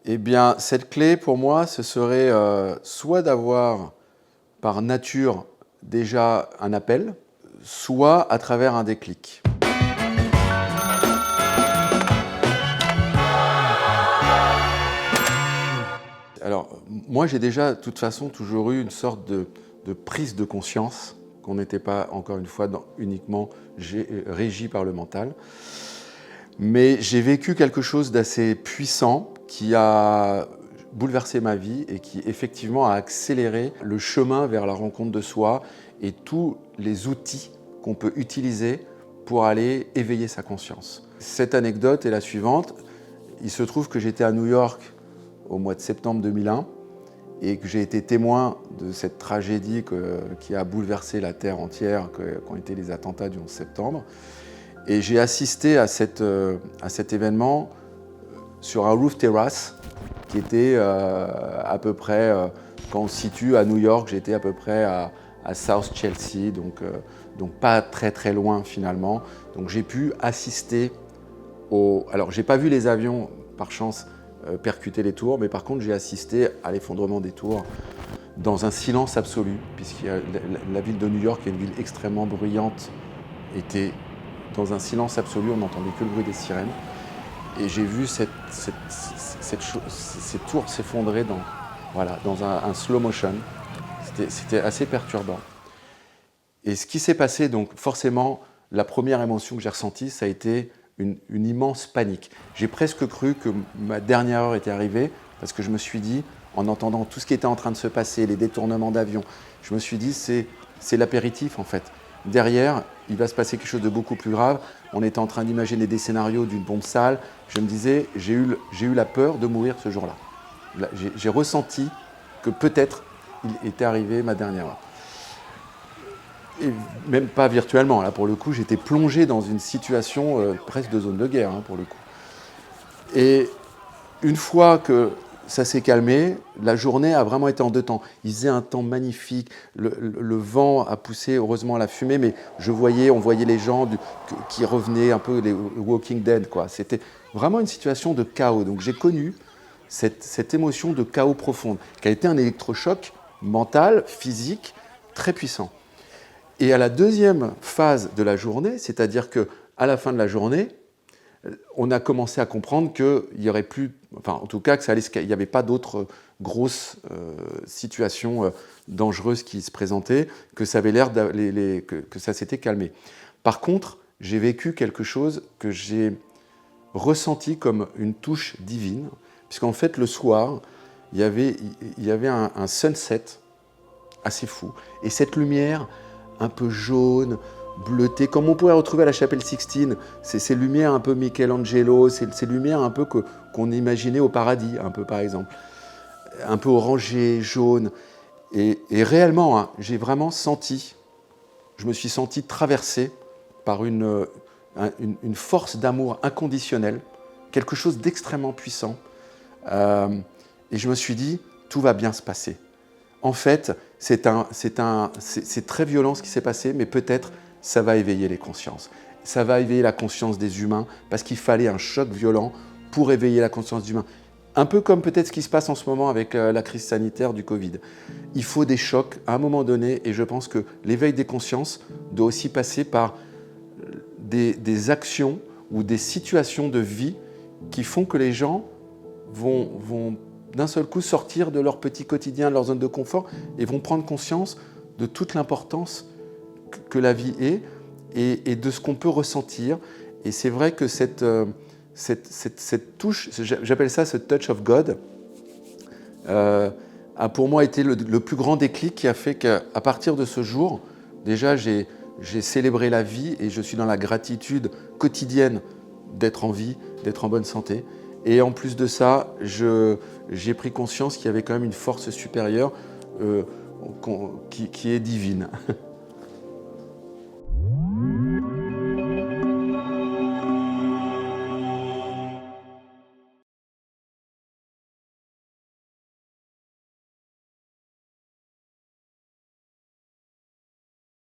Eh bien, cette clé, pour moi, ce serait soit d'avoir par nature déjà un appel, soit à travers un déclic. Alors, moi, j'ai déjà, de toute façon, toujours eu une sorte de prise de conscience qu'on n'était pas, encore une fois, uniquement régi par le mental. Mais j'ai vécu quelque chose d'assez puissant qui a bouleversé ma vie et qui, effectivement, a accéléré le chemin vers la rencontre de soi et tous les outils qu'on peut utiliser pour aller éveiller sa conscience. Cette anecdote est la suivante. Il se trouve que j'étais à New York au mois de septembre 2001 et que j'ai été témoin de cette tragédie qui a bouleversé la Terre entière, qu'ont été les attentats du 11 septembre. Et j'ai assisté à cet événement sur un roof terrace qui était à peu près, quand on se situe à New York, j'étais à peu près à South Chelsea, donc pas très très loin finalement. Donc j'ai pu assister Alors j'ai pas vu les avions par chance percuter les tours, mais par contre j'ai assisté à l'effondrement des tours dans un silence absolu, puisque la ville de New York est une ville extrêmement bruyante, était dans un silence absolu, on n'entendait que le bruit des sirènes. Et j'ai vu ces tours s'effondrer dans un slow motion. C'était assez perturbant. Et ce qui s'est passé, donc forcément, la première émotion que j'ai ressentie, ça a été une immense panique. J'ai presque cru que ma dernière heure était arrivée, parce que je me suis dit, en entendant tout ce qui était en train de se passer, les détournements d'avions, je me suis dit, c'est l'apéritif en fait. Derrière, il va se passer quelque chose de beaucoup plus grave. On était en train d'imaginer des scénarios d'une bombe sale. Je me disais, j'ai eu la peur de mourir ce jour-là. J'ai ressenti que peut-être il était arrivé ma dernière heure. Et même pas virtuellement, là pour le coup, j'étais plongé dans une situation presque de zone de guerre, pour le coup. Et une fois que ça s'est calmé, la journée a vraiment été en deux temps. Il faisait un temps magnifique, le vent a poussé heureusement la fumée, mais on voyait les gens qui revenaient un peu, les Walking Dead, quoi. C'était vraiment une situation de chaos. Donc j'ai connu cette émotion de chaos profonde, qui a été un électrochoc mental, physique, très puissant. Et à la deuxième phase de la journée, c'est-à-dire qu'à la fin de la journée, on a commencé à comprendre qu'il n'y aurait plus, enfin en tout cas qu'il n'y avait pas d'autres grosses situations dangereuses qui se présentaient, que ça avait l'air que ça s'était calmé. Par contre, j'ai vécu quelque chose que j'ai ressenti comme une touche divine, puisqu'en fait le soir, il y avait un sunset assez fou, et cette lumière un peu jaune, bleuté, comme on pourrait retrouver à la chapelle Sixtine, ces lumières un peu Michelangelo, ces lumières un peu qu'on imaginait au paradis, un peu par exemple, un peu orangé, jaune, et réellement, j'ai vraiment senti, je me suis senti traversé par une force d'amour inconditionnel, quelque chose d'extrêmement puissant, et je me suis dit, tout va bien se passer. En fait, c'est très violent ce qui s'est passé, mais peut-être ça va éveiller les consciences. Ça va éveiller la conscience des humains, parce qu'il fallait un choc violent pour éveiller la conscience des humains. Un peu comme peut-être ce qui se passe en ce moment avec la crise sanitaire du Covid. Il faut des chocs à un moment donné, et je pense que l'éveil des consciences doit aussi passer par des actions ou des situations de vie qui font que les gens vont d'un seul coup sortir de leur petit quotidien, de leur zone de confort, et vont prendre conscience de toute l'importance que la vie est et de ce qu'on peut ressentir. Et c'est vrai que cette touche, j'appelle ça ce touch of God, a pour moi été le plus grand déclic qui a fait qu'à partir de ce jour, déjà j'ai célébré la vie et je suis dans la gratitude quotidienne d'être en vie, d'être en bonne santé. Et en plus de ça, j'ai pris conscience qu'il y avait quand même une force supérieure qui est divine.